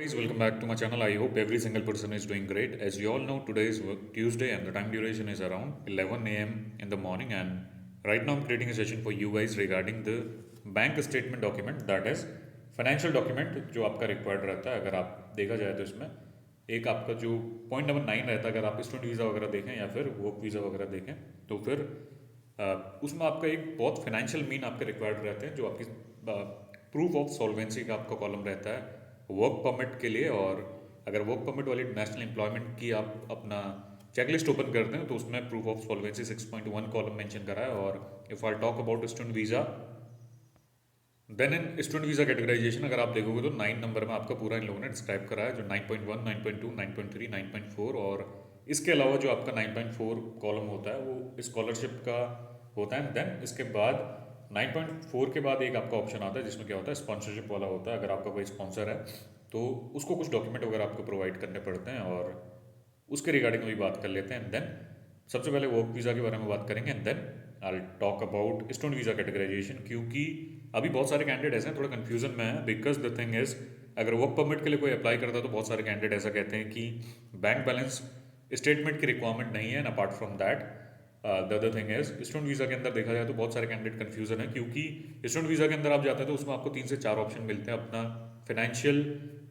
Guys, welcome back to my channel. I hope every single person is doing great. As you all know, today is Tuesday and the time duration is around 11 a.m. in the morning. And right now, I'm creating a session for you guys regarding the bank statement document, that is financial document जो आपका required रहता है. अगर आप देखा जाए तो इसमें एक आपका जो पॉइंट नंबर 9 रहता है, अगर आप स्टूडेंट वीज़ा वगैरह देखें या फिर वर्क वीज़ा वगैरह देखें तो फिर उसमें आपका एक बहुत फाइनेंशियल मीन आपके रिक्वायर्ड रहते हैं, जो आपकी प्रूफ ऑफ सॉल्वेंसी का आपका कॉलम रहता है वर्क परमिट के लिए. और अगर वर्क परमिट वाली नेशनल एम्प्लॉयमेंट की आप अपना चेकलिस्ट ओपन करते हैं तो उसमें proof of solvency 6.1 column mention करा है. और if I talk about student visa, then in student visa categorization अगर आप देखोगे तो 9 नंबर में आपका पूरा इन लोगों ने डिस्क्राइब करा है, जो 9.1, 9.2, 9.3, 9.4 और इसके अलावा जो आपका 9.4 कॉलम होता है वो स्कॉलरशिप का होता है. देन इसके बाद 9.4 के बाद एक आपका ऑप्शन आता है जिसमें क्या होता है, स्पॉन्सरशिप वाला होता है. अगर आपका कोई स्पॉन्सर है तो उसको कुछ डॉक्यूमेंट वगैरह आपको प्रोवाइड करने पड़ते हैं और उसके रिगार्डिंग भी बात कर लेते हैं. देन सबसे पहले वर्क वीज़ा के बारे में बात करेंगे and then I talk about student visa categorization, क्योंकि अभी बहुत सारे कैंडिडेट ऐसे हैं थोड़ा कन्फ्यूजन में है. बिकॉज द थिंग इज, अगर वर्क परमिट के लिए कोई अप्लाई करता है तो बहुत सारे कैंडिडेट ऐसा कहते हैं कि बैंक बैलेंस स्टेटमेंट की रिक्वायरमेंट नहीं है. And apart from that the other thing is, student visa के अंदर देखा जाए तो बहुत सारे कैंडिडेट कन्फ्यूजन है, क्योंकि स्टूडेंट वीज़ा के अंदर आप जाते हैं तो उसमें आपको 3 से 4 ऑप्शन मिलते हैं अपना फाइनेंशियल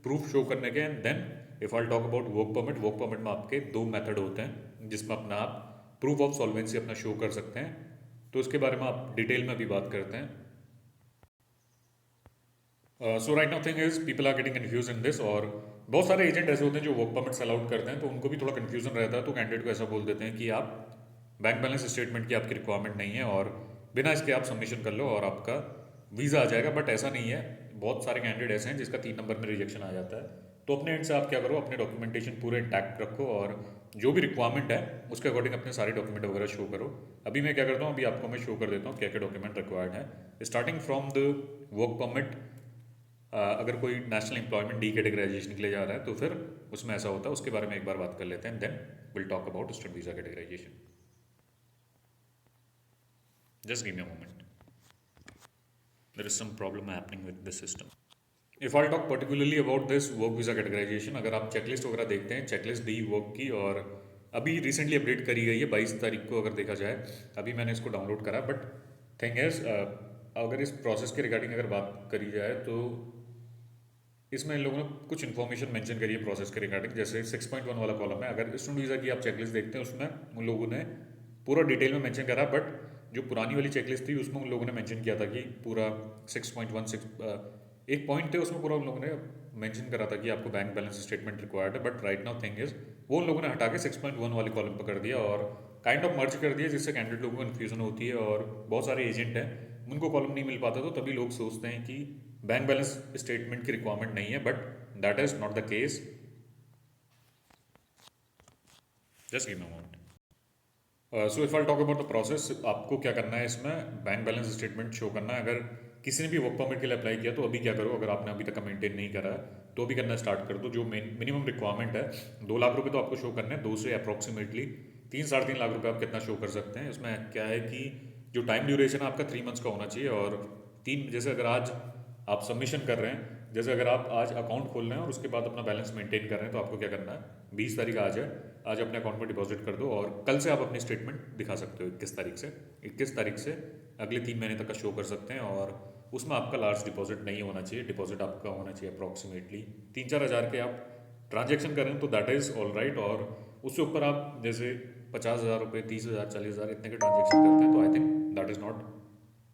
प्रूफ शो करने के. And then if I talk about work permit में आपके 2 मेथड होते हैं जिसमें अपना आप प्रूफ ऑफ सॉल्वेंसी अपना शो कर सकते हैं. तो उसके बारे में आप डिटेल में भी बात करते हैं. So right now thing is people are getting confuse in this. और बहुत सारे एजेंट ऐसे होते हैं जो वर्क परमिट अलाउड करते हैं तो उनको भी थोड़ा कन्फ्यूजन रहता है, तो कैंडिडेट को ऐसा बोल देते हैं कि आप बैंक बैलेंस स्टेटमेंट की आपकी रिक्वायरमेंट नहीं है और बिना इसके आप सबमिशन कर लो और आपका वीज़ा आ जाएगा. बट ऐसा नहीं है. बहुत सारे कैंडिडेट ऐसे हैं जिसका 3 नंबर में रिजेक्शन आ जाता है. तो अपने एंड से आप क्या करो, अपने डॉक्यूमेंटेशन पूरे इंटैक्ट रखो और जो भी रिक्वायरमेंट है उसके अकॉर्डिंग अपने सारे डॉक्यूमेंट वगैरह शो करो. अभी मैं क्या करता हूँ, अभी आपको मैं शो कर देता हूँ क्या क्या डॉक्यूमेंट रिक्वायर्ड है. Starting from the work permit, अगर कोई नेशनल एम्प्लॉयमेंट डी कैटेगराइजेशन के लिए जा रहा है तो फिर उसमें ऐसा होता है, उसके बारे में एक बार बात कर लेते हैं. Then will talk about student visa categorization. Just give me a moment, there is some problem happening with the system. If I talk particularly about this work visa categorization, अगर आप चेकलिस्ट वगैरह देखते हैं, चेकलिस्ट दी वर्क की, और अभी recently update करी गई है 22 तारीख को अगर देखा जाए. अभी मैंने इसको डाउनलोड करा. बट थिंग इज, अगर इस प्रोसेस के रिगार्डिंग अगर बात करी जाए तो इसमें इन लोगों ने कुछ इन्फॉर्मेशन मेंशन करी है प्रोसेस के रिगार्डिंग. जैसे 6.1 वाला कॉलम है, अगर स्टूडेंट वीज़ा की आप चेकलिस्ट देखते हैं उसमें उन लोगों ने पूरा डिटेल में मेंशन करा. बट जो पुरानी वाली चेकलिस्ट थी उसमें उन लोगों ने मेंशन किया था कि पूरा 6.16 एक पॉइंट थे उसमें पूरा उन लोगों ने मेंशन करा था कि आपको बैंक बैलेंस स्टेटमेंट रिक्वायर्ड है. But right now thing is, वो उन लोगों ने हटा के 6.1 वाले कॉलम पर कर दिया और काइंड ऑफ मर्ज कर दिया, जिससे कैंडिडेट लोगों को कन्फ्यूजन होती है. और बहुत सारे एजेंट हैं उनको कॉलम नहीं मिल पाता, तो तभी लोग सोचते हैं कि बैंक बैलेंस स्टेटमेंट की रिक्वायरमेंट नहीं है. But that is not the case. Just give me a moment. So if I talk about the process, आपको क्या करना है इसमें, बैंक बैलेंस स्टेटमेंट शो करना है. अगर किसी ने भी वर्क परमिट के लिए अप्लाई किया तो अभी क्या करो, अगर आपने अभी तक मेंटेन नहीं करा है तो अभी करना स्टार्ट कर दो. जो मिनिमम रिक्वायरमेंट है 2 लाख रुपए तो आपको शो करने हैं. 2 से अप्रॉक्सीमेटली 3-3.5 लाख रुपए आप कितना शो कर सकते हैं. इसमें क्या है कि जो टाइम ड्यूरेशन है आपका 3 मंथ्स का होना चाहिए. और 3, जैसे अगर आज आप सबमिशन कर रहे हैं, जैसे अगर आप आज अकाउंट खोल रहे हैं और उसके बाद अपना बैलेंस मेंटेन कर रहे हैं तो आपको क्या करना है, 20 तारीख आज है, आज अपने अकाउंट में डिपॉजिट कर दो और कल से आप अपनी स्टेटमेंट दिखा सकते हो. 21 तारीख से अगले 3 महीने तक का शो कर सकते हैं. और उसमें आपका लार्ज डिपॉजिट नहीं होना चाहिए. डिपॉजिट आपका होना चाहिए अप्रॉक्सीमेटली 3-4 हज़ार के आप ट्रांजेक्शन करें तो दैट इज़ ऑल राइट. और उससे ऊपर आप जैसे 50,000 रुपये, 30,000, 40,000 इतने के ट्रांजेक्शन करते हैं तो आई think that is not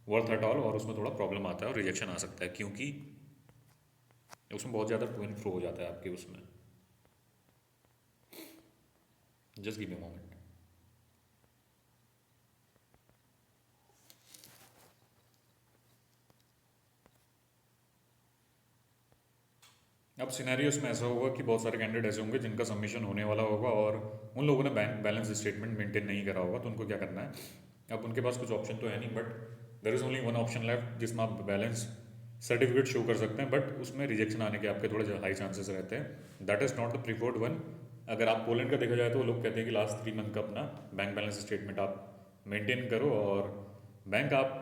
worth at all. और उसमें थोड़ा प्रॉब्लम आता है और रिजेक्शन आ सकता है, क्योंकि उसमें बहुत ज़्यादा टू एंड फ्रो हो जाता है आपके उसमें. Just give me a moment. अब सिनेरियो में ऐसा होगा कि बहुत सारे कैंडिडेट ऐसे होंगे जिनका सबमिशन होने वाला होगा और उन लोगों ने बैंक बैलेंस स्टेटमेंट मेंटेन नहीं करा होगा. तो उनको क्या करना है, अब उनके पास कुछ ऑप्शन तो है नहीं, but there is only one option left जिसमें आप बैलेंस सर्टिफिकेट शो कर सकते हैं. बट उसमें रिजेक्शन आने के आपके थोड़े हाई चांसेस रहते हैं. That is not the preferred one. अगर आप पोलैंड का देखा जाए तो वो लोग कहते हैं कि लास्ट 3 मंथ का अपना बैंक बैलेंस स्टेटमेंट आप मेंटेन करो और बैंक आप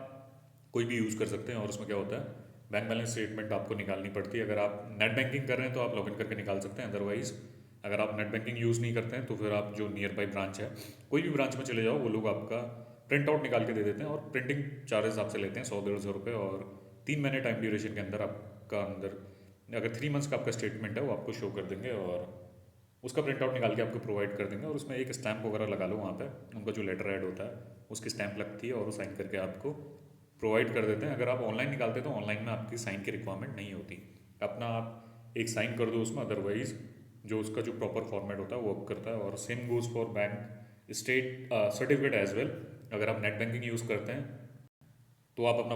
कोई भी यूज़ कर सकते हैं. और उसमें क्या होता है, बैंक बैलेंस स्टेटमेंट आपको निकालनी पड़ती है। अगर आप नेट बैंकिंग कर रहे हैं तो आप लॉगिन करके निकाल सकते हैं, अदरवाइज़ अगर आप नेट बैंकिंग यूज़ नहीं करते हैं तो फिर आप जो नियर बाई ब्रांच है, कोई भी ब्रांच में चले जाओ, वो लोग आपका प्रिंट आउट निकाल के दे देते हैं और प्रिंटिंग चार्जेस आपसे लेते हैं 100-150 रुपये, और 3 महीने टाइम ड्यूरेशन के अंदर आपका अंदर अगर 3 मंथ्स का आपका स्टेटमेंट है वो आपको शो कर देंगे और उसका प्रिंट आउट निकाल के आपको प्रोवाइड कर देंगे। और उसमें एक स्टैंप वगैरह लगा लो, वहाँ पे उनका जो लेटर हेड होता है उसकी स्टैंप लगती है और वो साइन करके आपको प्रोवाइड कर देते हैं। अगर आप ऑनलाइन निकालते हैं तो ऑनलाइन में आपकी साइन की रिक्वायरमेंट नहीं होती, अपना आप एक साइन कर दो उसमें, अदरवाइज जो उसका जो प्रॉपर फॉर्मेट होता है वो करता है। और same goes for bank state certificate as well. अगर आप नेट बैंकिंग यूज़ करते हैं तो आप अपना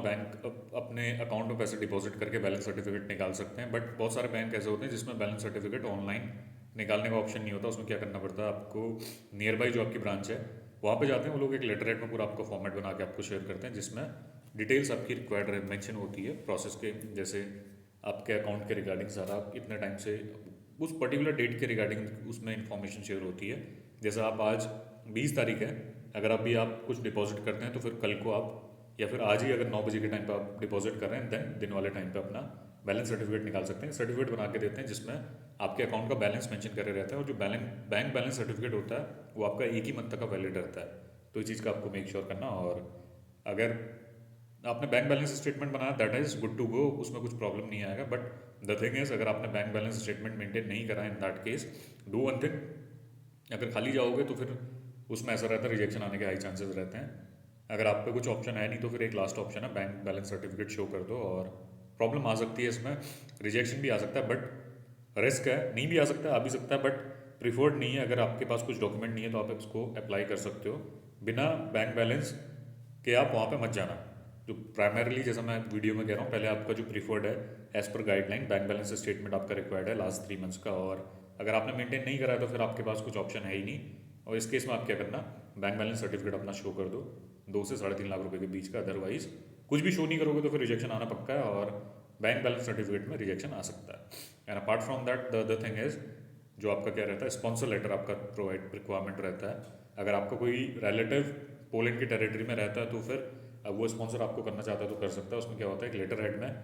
अपने अकाउंट में पैसे डिपॉजिट करके बैलेंस सर्टिफिकेट निकाल सकते हैं। बट बहुत सारे बैंक ऐसे होते हैं जिसमें बैलेंस सर्टिफिकेट ऑनलाइन निकालने का ऑप्शन नहीं होता। उसमें क्या करना पड़ता है आपको, नियर बाई जो आपकी ब्रांच है वहाँ पे जाते हैं, वो लोग एक लेटर हेड में पूरा आपका फॉर्मेट बना के आपको शेयर करते हैं, जिसमें डिटेल्स आपकी रिक्वायर्ड मेंशन होती है प्रोसेस के, जैसे आपके अकाउंट के रिगार्डिंग सारा आप इतने टाइम से उस पर्टिकुलर डेट के रिगार्डिंग उसमें इंफॉर्मेशन शेयर होती है। जैसे आप आज 20 तारीख है, अगर अभी आप कुछ डिपॉजिट करते हैं तो फिर कल को आप, या फिर आज ही अगर 9 बजे के टाइम पे आप डिपॉजिट कर रहे हैं, देन दिन वाले टाइम पे अपना बैलेंस सर्टिफिकेट निकाल सकते हैं। सर्टिफिकेट बना के देते हैं जिसमें आपके अकाउंट का बैलेंस मेंशन करे रहता है, और जो बैंक बैलेंस सर्टिफिकेट होता है वो आपका एक ही मंथ तक का वैलिड रहता है। तो इस चीज़ का आपको मेक श्योर करना। और अगर आपने बैंक बैलेंस स्टेटमेंट बनाया, that is good to go, उसमें कुछ प्रॉब्लम नहीं आएगा। बट द थिंग इज़, अगर आपने बैंक बैलेंस स्टेटमेंट मेंटेन नहीं करा, in that case do one thing, अगर खाली जाओगे तो फिर उसमें ऐसा रहता है रिजेक्शन आने के हाई चांसेस रहते हैं। अगर आप पे कुछ ऑप्शन है नहीं तो फिर एक लास्ट ऑप्शन है, बैंक बैलेंस सर्टिफिकेट शो कर दो। और प्रॉब्लम आ सकती है इसमें, रिजेक्शन भी आ सकता है, बट रिस्क है, नहीं भी आ सकता है, आ भी सकता है, बट प्रिफर्ड नहीं है। अगर आपके पास कुछ डॉक्यूमेंट नहीं है तो आप इसको अप्लाई कर सकते हो बिना बैंक बैलेंस के। आप वहाँ पे मत जाना। जो प्राइमरीली, जैसा मैं वीडियो में कह रहा हूँ, पहले आपका जो प्रीफर्ड है as per guideline, bank balance statement आपका रिक्वायर्ड है लास्ट 3 मंथ्स का। और अगर आपने मेंटेन नहीं करा है तो फिर आपके पास कुछ ऑप्शन है ही नहीं। और इस केस में आप क्या करना, बैंक बैलेंस सर्टिफिकेट अपना शो कर दो 2 से 3.5 लाख रुपए के बीच का, अदरवाइज कुछ भी शो नहीं करोगे तो फिर रिजेक्शन आना पक्का है, और बैंक बैलेंस सर्टिफिकेट में रिजेक्शन आ सकता है। And apart from that the other thing is, जो आपका क्या रहता है, स्पॉन्सर लेटर आपका प्रोवाइड रिक्वायरमेंट रहता है। अगर आपका कोई रिलेटिव पोलैंड की टेरिटरी में रहता है तो फिर अब वो स्पॉन्सर आपको करना चाहता है तो कर सकता है। उसमें क्या होता है, एक लेटर हेड में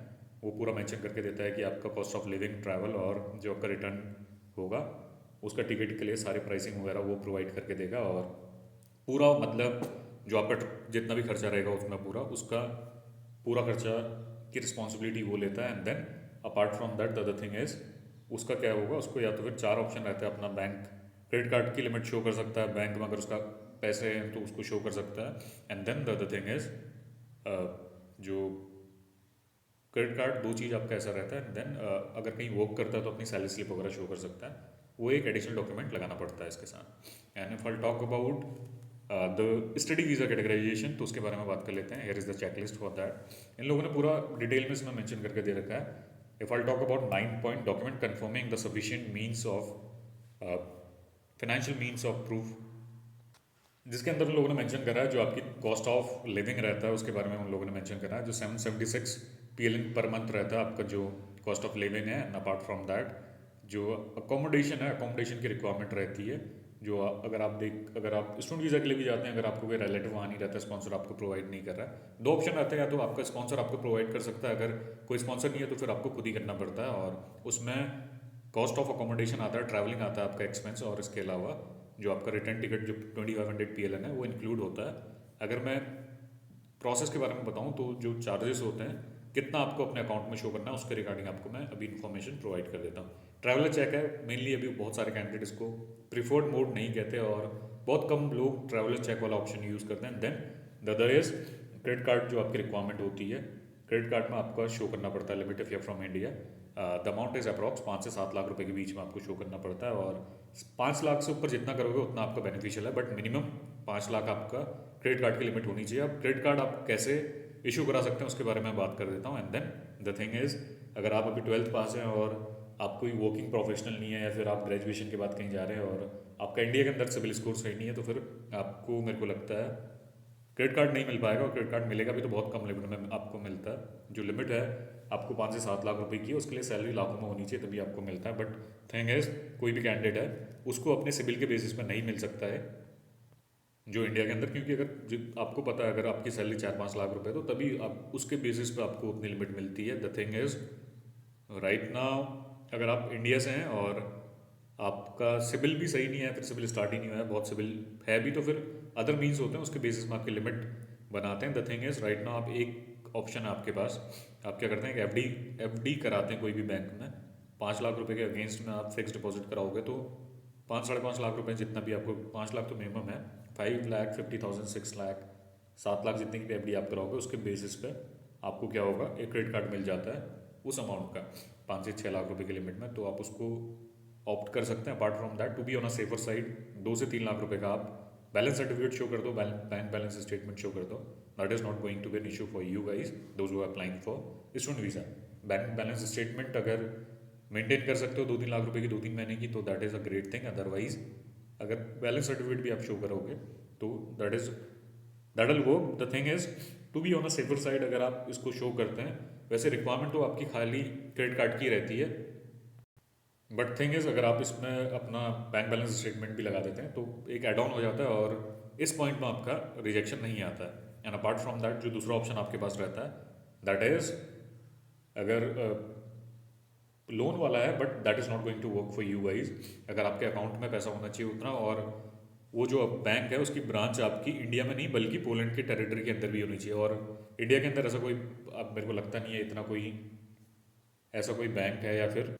वो पूरा मेंशन करके देता है कि आपका कॉस्ट ऑफ लिविंग, ट्रैवल और जो आपका रिटर्न होगा उसका टिकट के लिए सारे प्राइसिंग वगैरह वो प्रोवाइड करके देगा। और पूरा मतलब जो आपका जितना भी खर्चा रहेगा उसमें पूरा उसका पूरा खर्चा की रिस्पॉन्सिबिलिटी वो लेता है। And then apart from that the other thing is, उसका क्या होगा, उसको या तो फिर 4 ऑप्शन रहते हैं। अपना बैंक क्रेडिट कार्ड की लिमिट शो कर सकता है बैंक में, अगर उसका पैसे हैं तो उसको शो कर सकता है। And then the other thing is, जो क्रेडिट कार्ड, दो चीज़ आपका ऐसा रहता है। देन अगर कहीं वर्क करता है तो अपनी सैलरी स्लिप वगैरह शो कर सकता है, वो एक एडिशनल डॉक्यूमेंट लगाना पड़ता है इसके साथ। And if I talk about the study visa categorisation, तो उसके बारे में बात कर लेते हैं। Here is the checklist for that. इन लोगों ने पूरा डिटेल में इसमें मेंशन करके दे रखा है। If I talk about 9 point, document confirming the sufficient means of financial means of proof, जिसके अंदर उन लोगों ने मेंशन करा है जो आपकी कॉस्ट ऑफ लिविंग रहता है उसके बारे में उन लोगों ने मेंशन करा है। जो 776 PLN पर मंथ रहता है आपका जो कॉस्ट ऑफ लिविंग है। एंड अपार्ट फ्रॉम दैट जो अकोमोडेशन है, अकोमोडेशन की रिक्वायरमेंट रहती है। जो अगर आप स्टूडेंट वीज़ा के लिए भी जाते हैं, अगर आपको कोई रिलेटिव वहाँ नहीं रहता, स्पॉन्सर आपको प्रोवाइड नहीं कर रहा है, दो ऑप्शन रहते हैं, या तो आपका स्पॉन्सर आपको प्रोवाइड कर सकता है, अगर कोई स्पॉन्सर नहीं है तो फिर आपको खुद ही करना पड़ता है। और उसमें कॉस्ट ऑफ अकोमोडेशन आता है, ट्रैवलिंग आता है आपका एक्सपेंस, और इसके अलावा जो आपका रिटर्न टिकट जो 2500 PLN है वो इंक्लूड होता है। अगर मैं प्रोसेस के बारे में बताऊं तो जो चार्जेस होते हैं, कितना आपको अपने अकाउंट में शो करना है, उसके रिगार्डिंग आपको मैं अभी इन्फॉर्मेशन प्रोवाइड कर देता हूँ। ट्रैवलर चेक है मेनली, अभी बहुत सारे कैंडिडेट इसको प्रिफर्ड मोड नहीं कहते और बहुत कम लोग ट्रैवलर चेक वाला ऑप्शन यूज़ करते हैं। Then the other is credit card, जो आपकी रिक्वायरमेंट होती है। क्रेडिट कार्ड में आपका शो करना पड़ता है limit if you from India. The amount is approx 5 से 7 लाख रुपए के बीच में आपको शो करना पड़ता है। और 5 लाख से ऊपर जितना करोगे उतना आपका बेनिफिशियल है, बट मिनिमम 5 लाख आपका क्रेडिट कार्ड की लिमिट होनी चाहिए। अब क्रेडिट कार्ड आप कैसे इशू करा सकते हैं उसके बारे में बात कर देता हूँ। And then the thing is, अगर आप अभी 12th पास हैं और आप कोई वर्किंग प्रोफेशनल नहीं है, या फिर आप ग्रेजुएशन के बाद कहीं जा रहे हैं और आपका इंडिया के अंदर सिविल स्कोर सही नहीं है, तो फिर आपको, मेरे को लगता है, क्रेडिट कार्ड नहीं मिल पाएगा। और क्रेडिट कार्ड मिलेगा भी तो बहुत कम लिमिट में आपको मिलता है। जो लिमिट है आपको 5 से 7 लाख रुपए की है, उसके लिए सैलरी लाखों में होनी चाहिए तभी आपको मिलता है। बट थिंग इज, कोई भी कैंडिडेट है उसको अपने सिविल के बेसिस पर नहीं मिल सकता है। जो इंडिया के अंदर, क्योंकि अगर आपको पता है अगर आपकी सैलरी 4-5 लाख रुपए तो तभी आप उसके बेसिस पे आपको उतनी लिमिट मिलती है। The thing is right now अगर आप इंडिया से हैं और आपका सिबिल भी सही नहीं है, फिर सिबिल स्टार्ट ही नहीं हुआ है, बहुत सिबिल है भी तो फिर अदर मीन्स होते हैं उसके बेसिस में आपकी लिमिट बनाते हैं। The thing is right now आप एक ऑप्शन है आपके पास, आप क्या करते हैं कि एफडी कराते हैं कोई भी बैंक में। 5 लाख रुपए के अगेंस्ट में आप फिक्स डिपॉजिट कराओगे तो 5-5.5 लाख रुपए जितना भी आपको, 5 लाख तो मिनिमम है, 5 लाख 50,000 6 लाख 7 लाख जितनी की एफडी आप कराओगे उसके बेसिस पे आपको क्या होगा, एक क्रेडिट कार्ड मिल जाता है उस अमाउंट का 5 से 6 लाख रुपए की लिमिट में। तो आप उसको ऑप्ट कर सकते हैं। Apart from that to be on a safer side 2 से 3 लाख रुपए का आप बैलेंस सर्टिफिकेट शो कर दो, बैंक बैलेंस स्टेटमेंट शो कर दो। That is not going to be an issue for you guys those who are applying for student visa. Bank balance statement अगर maintain कर सकते हो 2-3 लाख रुपए की 2-3 महीने की तो that is a great thing. Otherwise अगर बैलेंस सर्टिफिकेट भी आप शो करोगे तो that will work. The thing is to be on a safer side अगर आप इसको शो करते हैं, वैसे रिक्वायरमेंट तो आपकी खाली क्रेडिट कार्ड की रहती है, बट थिंग इज़ अगर आप इसमें अपना बैंक बैलेंस स्टेटमेंट भी लगा देते हैं तो एक एड ऑन हो जाता है और इस पॉइंट में आपका रिजेक्शन नहीं आता है। एंड अपार्ट फ्रॉम दैट जो दूसरा ऑप्शन आपके पास रहता है दैट इज़ अगर लोन वाला है, but that is not going to work for you guys. अगर आपके अकाउंट में पैसा होना चाहिए उतना, और वो जो बैंक है उसकी ब्रांच आपकी इंडिया में नहीं बल्कि पोलैंड के टेरिटरी के अंदर भी होनी चाहिए। और इंडिया के अंदर ऐसा कोई, अब मेरे को लगता नहीं है इतना कोई ऐसा कोई बैंक है, या फिर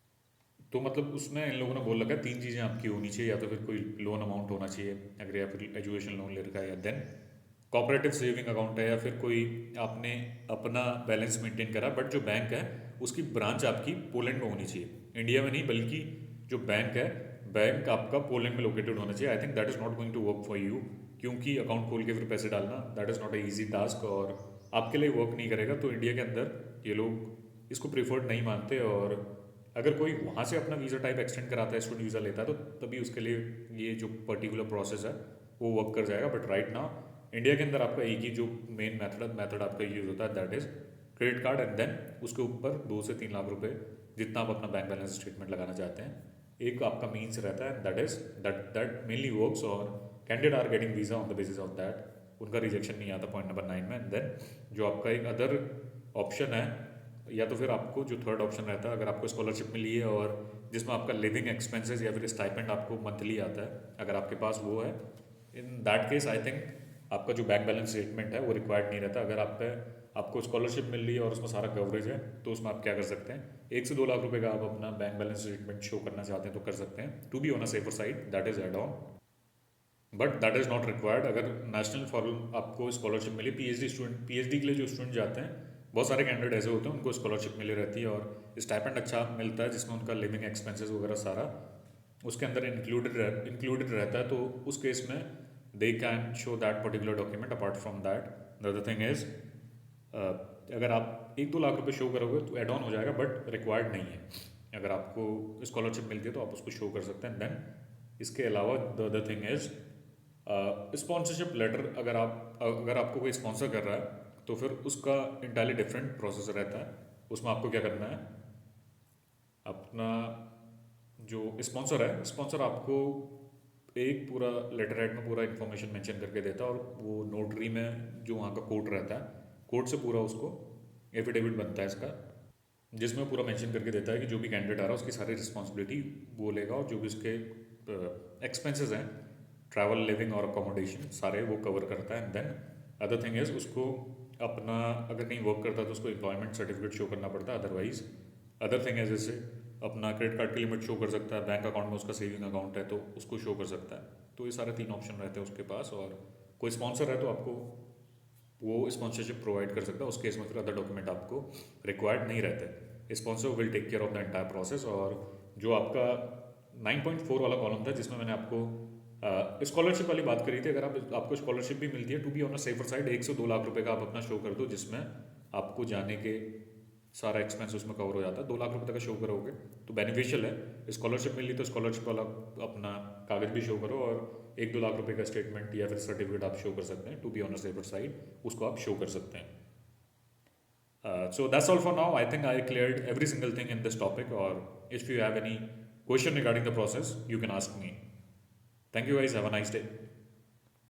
तो मतलब उसमें इन लोगों ने बोल रखा है 3 चीज़ें आपकी होनी चाहिए, या तो फिर कोई लोन अमाउंट होना चाहिए अगर, या फिर एजुकेशन लोन ले रखा है, या देन कोऑपरेटिव सेविंग अकाउंट है, या फिर कोई आपने अपना बैलेंस मेंटेन करा, बट जो बैंक है उसकी ब्रांच आपकी पोलैंड में होनी चाहिए, इंडिया में नहीं बल्कि जो बैंक है बैंक आपका पोलैंड में लोकेटेड होना चाहिए। I think that is not going to work for you, क्योंकि अकाउंट खोल के फिर पैसे डालना that is not a easy task और आपके लिए वर्क नहीं करेगा। तो इंडिया के अंदर ये लोग इसको प्रीफर्ड नहीं मानते, और अगर कोई वहाँ से अपना वीज़ा टाइप एक्सटेंड कराता है, स्टूडेंट वीज़ा लेता है, तो तभी उसके लिए ये जो पर्टिकुलर प्रोसेस है वो वर्क कर जाएगा। बट राइट नाउ इंडिया के अंदर आपका एक ही जो मेन मेथड आपका यूज़ होता है that is credit card, and then उसके ऊपर 2 से 3 लाख रुपए जितना आप अपना बैंक बैलेंस स्टेटमेंट लगाना चाहते हैं, एक आपका मीन्स रहता है। दैट मेनली वर्क्स, और candidate are getting visa on the basis of that, उनका रिजेक्शन नहीं आता पॉइंट नंबर 9 में। एंड देन जो आपका एक अदर ऑप्शन है, या तो फिर आपको जो थर्ड ऑप्शन रहता है, अगर आपको स्कॉलरशिप मिली है और जिसमें आपका लिविंग एक्सपेंसेस या फिर स्टाइपेंड आपको मंथली आता है, अगर आपके पास वो है, in that case I think आपका जो बैंक बैलेंस स्टेटमेंट है वो रिक्वायर्ड नहीं रहता। अगर आपको स्कॉलरशिप मिल रही है और उसमें सारा कवरेज है तो उसमें आप क्या कर सकते हैं, 1 से 2 लाख रुपए का आप अपना बैंक बैलेंस स्टेटमेंट शो करना चाहते हैं तो कर सकते हैं, to be on a safer side that is add on, but that is not required. अगर नेशनल फॉरन आपको स्कॉलरशिप मिली, पीएचडी के लिए जो स्टूडेंट जाते हैं, बहुत सारे कैंडिडेट ऐसे होते हैं उनको स्कॉलरशिप मिली रहती है और स्टाइपेंड अच्छा मिलता है जिसमें उनका लिविंग एक्सपेंसेस वगैरह सारा उसके अंदर इंक्लूडेड रहता है। तो उस केस में they can show that particular document. Apart from that the other thing is अगर आप 1-2 लाख रुपए शो करोगे तो एड ऑन हो जाएगा, बट रिक्वायर्ड नहीं है। अगर आपको स्कॉलरशिप मिलती है तो आप उसको शो कर सकते हैं। देन इसके अलावा the other thing is sponsorship letter, अगर आपको कोई स्पॉन्सर कर रहा है तो फिर उसका इंटायरली डिफरेंट प्रोसेस रहता है। उसमें आपको क्या करना है, अपना जो स्पॉन्सर है, स्पॉन्सर आपको एक पूरा लेटर हेड में पूरा इन्फॉर्मेशन मेंशन करके देता है, और वो नोटरी में जो वहाँ का कोर्ट रहता है, कोर्ट से पूरा उसको एफिडेविट बनता है इसका, जिसमें पूरा मेंशन करके देता है कि जो भी कैंडिडेट आ रहा है उसकी सारी रिस्पॉन्सिबिलिटी वो लेगा, और जो भी उसके एक्सपेंसेस हैं, ट्रैवल, लिविंग और अकोमोडेशन, सारे वो कवर करता है। And then other thing is उसको अपना अगर कहीं वर्क करता है तो उसको एम्प्लॉयमेंट सर्टिफिकेट शो करना पड़ता है। अदरवाइज अदर थिंग है जैसे अपना क्रेडिट कार्ड की लिमिट शो कर सकता है, बैंक अकाउंट में उसका सेविंग अकाउंट है तो उसको शो कर सकता है। तो ये सारे 3 ऑप्शन रहते हैं उसके पास, और कोई स्पॉन्सर है तो आपको वो स्पॉन्सरशिप प्रोवाइड कर सकता है। उस केस में फिर अदर डॉक्यूमेंट आपको रिक्वायर्ड नहीं रहते। Sponsor will take care of the entire process. और जो आपका 9.4 वाला कॉलम था जिसमें मैंने आपको स्कॉलरशिप वाली बात करी थी, अगर आपको स्कॉलरशिप भी मिलती है, to be on a safer side 1 से 2 लाख रुपए का आप अपना शो कर दो, जिसमें आपको जाने के सारा एक्सपेंस उसमें कवर हो जाता है। 2 लाख रुपए तक का शो करोगे तो बेनिफिशियल है। स्कॉलरशिप मिली तो स्कॉलरशिप वाला अपना कागज भी शो करो, और 1-2 लाख रुपए का स्टेटमेंट या फिर सर्टिफिकेट आप शो कर सकते हैं, to be on a safer side उसको आप शो कर सकते हैं। So that's all for now. I think I cleared every single thing in this topic, or if you have any question regarding the process, you can ask me. Thank you guys. Have a nice day.